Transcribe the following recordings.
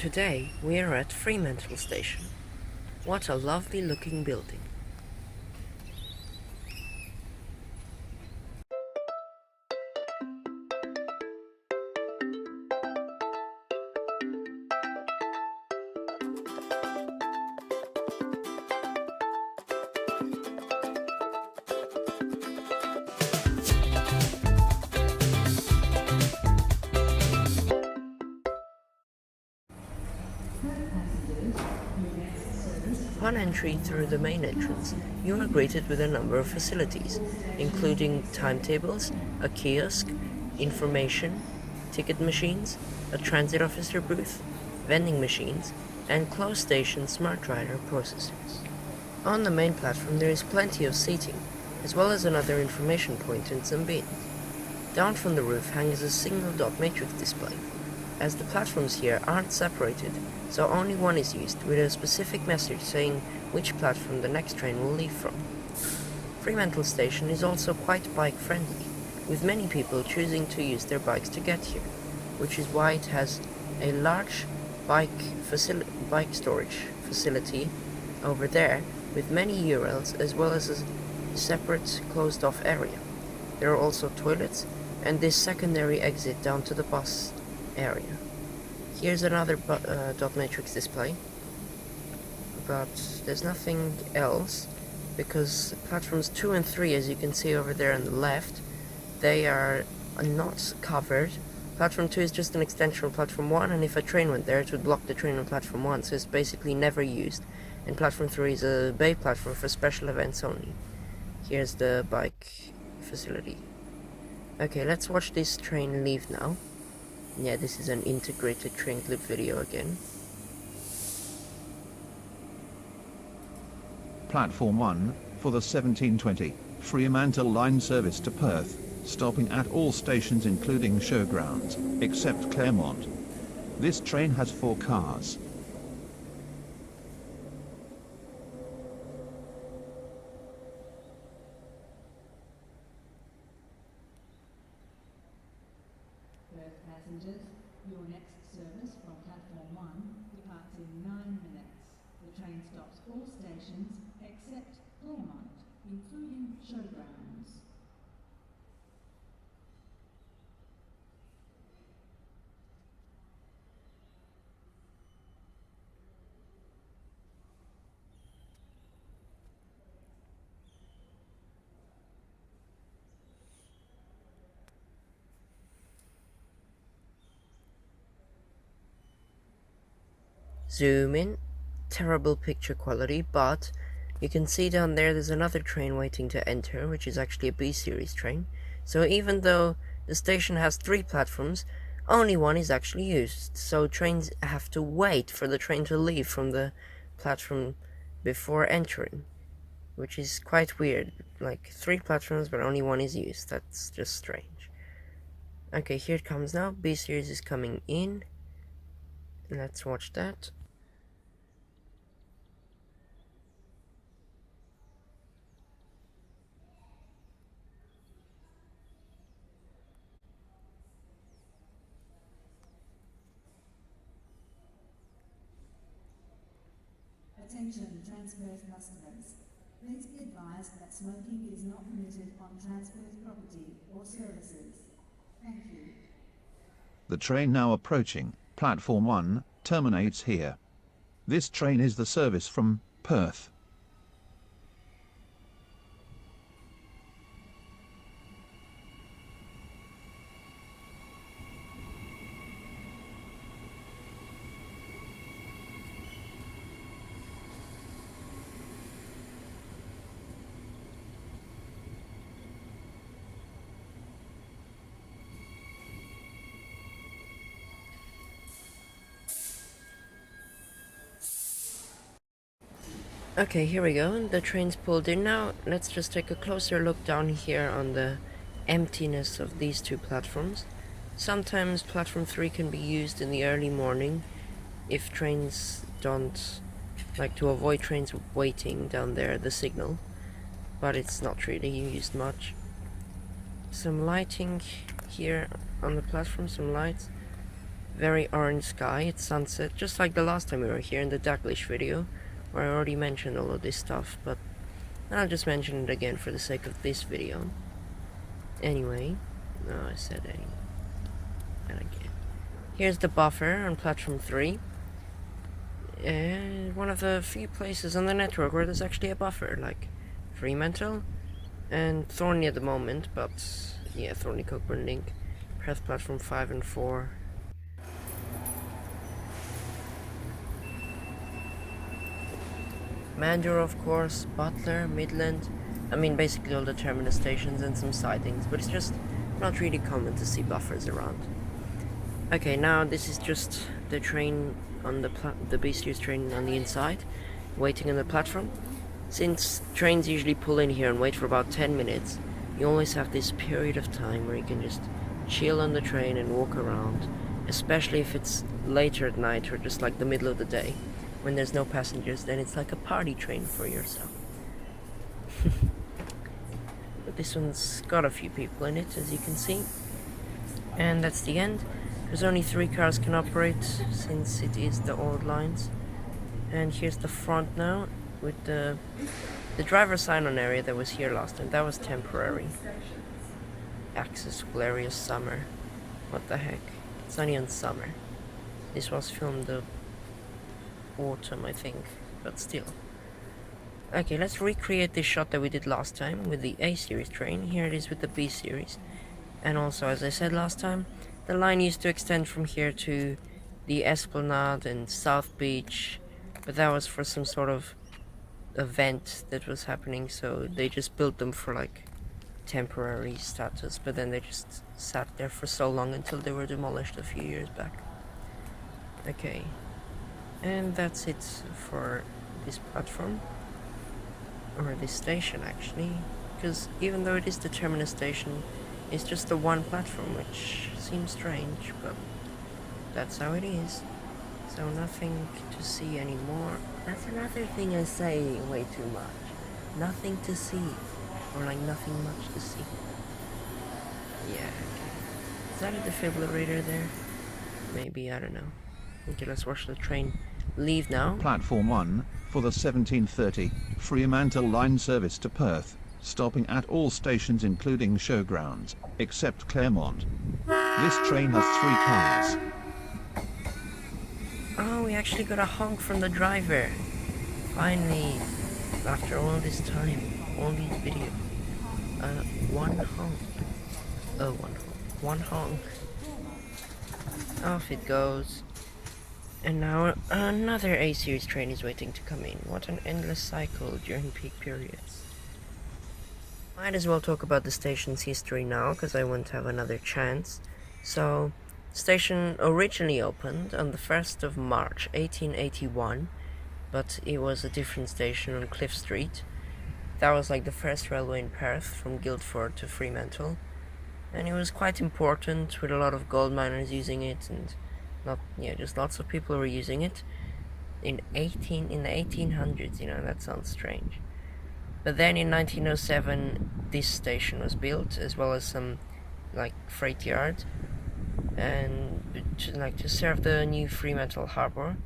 Today we are at Fremantle Station. What a lovely looking building. Upon entry through the main entrance, you are greeted with a number of facilities, including timetables, a kiosk, information, ticket machines, a transit officer booth, vending machines, and closed station smart rider processors. On the main platform there is plenty of seating, as well as another information point and some bins. Down from the roof hangs a single dot matrix display, as the platforms here aren't separated, so only one is used with a specific message saying which platform the next train will leave from. Fremantle Station is also quite bike-friendly, with many people choosing to use their bikes to get here, which is why it has a large bike storage facility over there with many URLs as well as a separate closed-off area. There are also toilets and this secondary exit down to the bus area. Here's another dot matrix display, but there's nothing else because platforms 2 and 3, as you can see over there on the left, they are not covered. Platform 2 is just an extension of platform 1, and if a train went there it would block the train on platform 1, so it's basically never used. And platform 3 is a bay platform for special events only. Here's the bike facility. Okay, let's watch this train leave now. Yeah, this is an integrated train clip video again. Platform 1, for the 1720, Fremantle line service to Perth, stopping at all stations including Showgrounds, except Claremont. This train has 4 cars. Perth passengers, your next service from platform 1 departs in 9 minutes. The train stops all stations except Claremont, including Showgrounds. Zoom in. Terrible picture quality, but you can see down there's another train waiting to enter, which is actually a B series train. So even though the station has 3 platforms, only one is actually used. So trains have to wait for the train to leave from the platform before entering, which is quite weird. Like 3 platforms but only one is used. That's just strange. Okay, here it comes now. B series is coming in. Let's watch that. Attention Transperth customers. Please be advised that smoking is not permitted on Transperth property or services. Thank you. The train now approaching, Platform 1, terminates here. This train is the service from Perth. Okay, here we go. The train's pulled in now. Let's just take a closer look down here on the emptiness of these 2 platforms. Sometimes platform 3 can be used in the early morning if trains don't like to avoid trains waiting down there at the signal, but it's not really used much. Some lighting here on the platform, some lights. very orange sky, it's sunset, just like the last time we were here in the Daglish video, where I already mentioned all of this stuff, but I'll just mention it again for the sake of this video. Anyway, no, I said anyway. And again. Here's the buffer on platform 3. And one of the few places on the network where there's actually a buffer, like Fremantle and Thorney at the moment, but yeah, Thorney Cockburn Link, Perth platform 5 and 4. Mandurah, of course, Butler, Midland, I mean basically all the terminus stations and some sidings, but it's just not really common to see buffers around. Okay, now this is just the train on the B series train on the inside, waiting on the platform. Since trains usually pull in here and wait for about 10 minutes, you always have this period of time where you can just chill on the train and walk around, especially if it's later at night or just like the middle of the day. When there's no passengers, then it's like a party train for yourself. But this one's got a few people in it, as you can see. And that's the end. There's only 3 cars can operate, since it is the old lines. And here's the front now, with the driver sign-on area that was here last time. That was temporary. Accessible area summer. What the heck? It's only on summer. This was filmed the autumn, I think, but still. Okay, let's recreate this shot that we did last time with the A series train. Here it is with the B series. And also, as I said last time, the line used to extend from here to the Esplanade and South Beach, but that was for some sort of event that was happening, so they just built them for like temporary status, but then they just sat there for so long until they were demolished a few years back. Okay. And that's it for this platform, or this station actually, because even though it is the terminus station, it's just the one platform, which seems strange, but that's how it is. So nothing to see anymore. That's another thing I say way too much. Nothing to see, or like nothing much to see. Yeah, okay. Is that a defibrillator there? Maybe, I don't know. Okay, let's watch the train leave now. Platform 1, for the 1730 Fremantle line service to Perth, stopping at all stations including showgrounds, except Claremont. This train has 3 cars. Oh, we actually got a honk from the driver. Finally, after all this time, all these videos. One honk. Oh, one honk. One honk. Off it goes. And now another A-series train is waiting to come in. What an endless cycle during peak periods. Might as well talk about the station's history now, because I won't have another chance. So, the station originally opened on the 1st of March 1881, but it was a different station on Cliff Street. That was like the first railway in Perth, from Guildford to Fremantle. And it was quite important, with a lot of gold miners using it, and just lots of people were using it in the 1800s. That sounds strange. But then in 1907 this station was built, as well as some like freight yard, and to serve the new Fremantle harbour.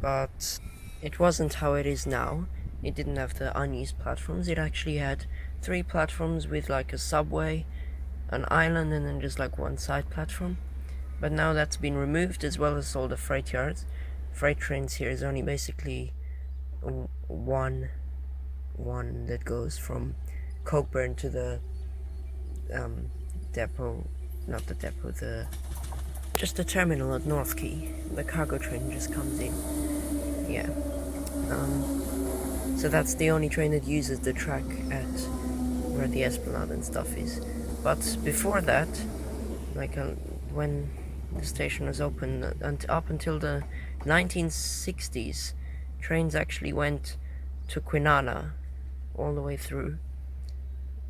But it wasn't how it is now. It didn't have the unused platforms. It actually had 3 platforms with like a subway, an island, and then just like one side platform. But now that's been removed, as well as all the freight yards. Freight trains here is only basically one that goes from Cockburn to the depot, not the depot, just the terminal at North Quay. The cargo train just comes in. Yeah. So that's the only train that uses the track at where the Esplanade and stuff is. But before that, when the station was open, up until the 1960s, trains actually went to Kwinana all the way through.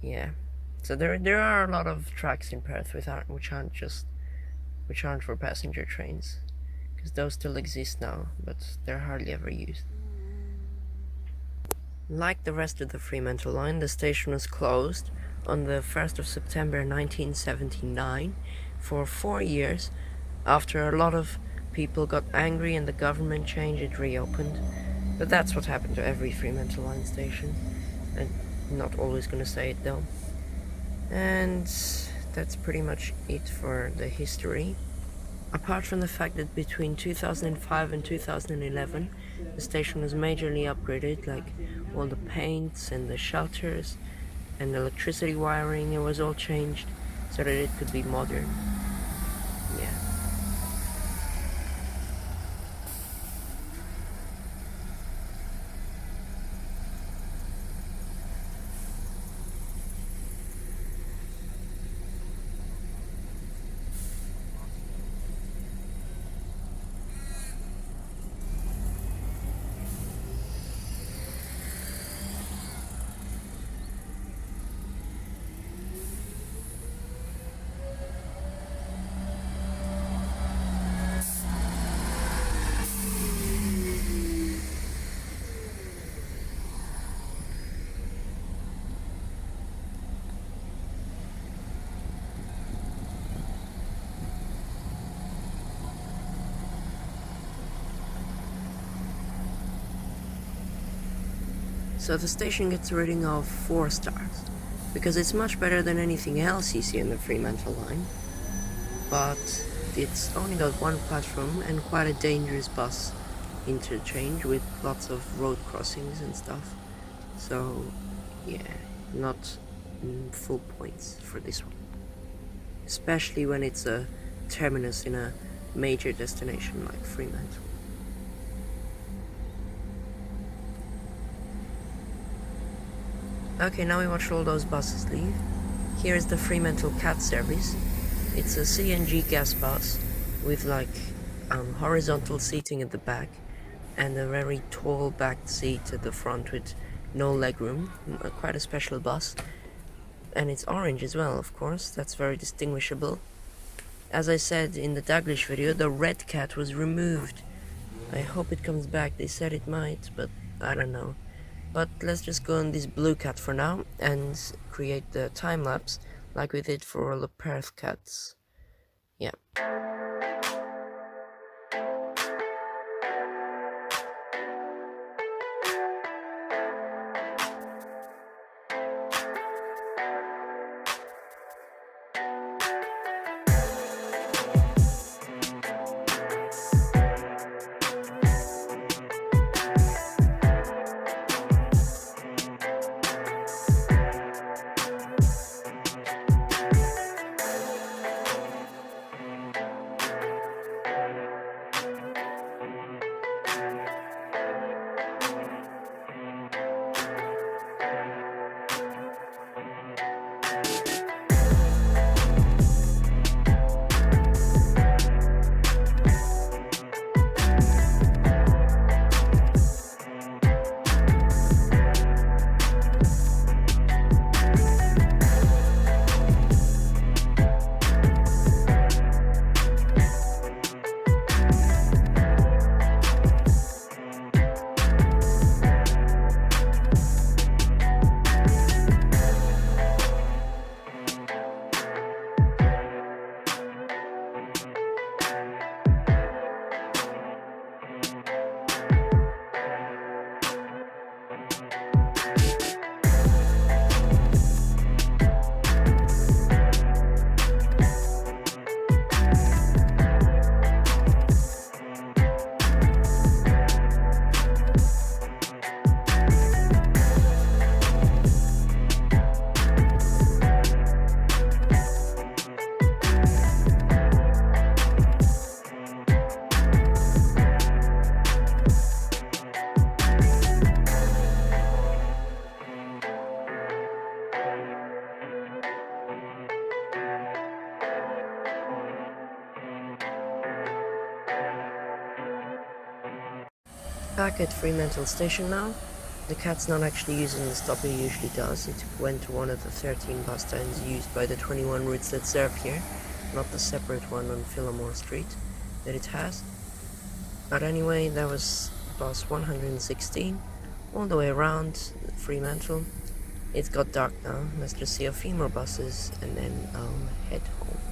Yeah. So there are a lot of tracks in Perth which aren't for passenger trains, because those still exist now, but they're hardly ever used. Like the rest of the Fremantle line, the station was closed on the 1st of September 1979 for 4 years, After a lot of people got angry and the government changed, it reopened. But that's what happened to every Fremantle line station. I'm not always gonna say it though. And that's pretty much it for the history. Apart from the fact that between 2005 and 2011, the station was majorly upgraded, like all the paints and the shelters and the electricity wiring, it was all changed so that it could be modern. Yeah. So the station gets a rating of 4 stars, because it's much better than anything else you see on the Fremantle line, but it's only got one platform and quite a dangerous bus interchange with lots of road crossings and stuff. So yeah, not full points for this one, especially when it's a terminus in a major destination like Fremantle. Okay, now we watched all those buses leave. Here is the Fremantle CAT service. It's a CNG gas bus with like horizontal seating at the back and a very tall back seat at the front with no legroom. Quite a special bus. And it's orange as well, of course. That's very distinguishable. As I said in the Daglish video, the red cat was removed. I hope it comes back. They said it might, but I don't know. But let's just go on this blue cat for now and create the time lapse like we did for all the Perth cats. Yeah. Back at Fremantle Station now. The cat's not actually using the stop it usually does. It went to one of the 13 bus stands used by the 21 routes that serve here, not the separate one on Phillimore Street that it has. But anyway, that was bus 116, all the way around Fremantle. It's got dark now. Let's just see a few more buses and then I'll head home.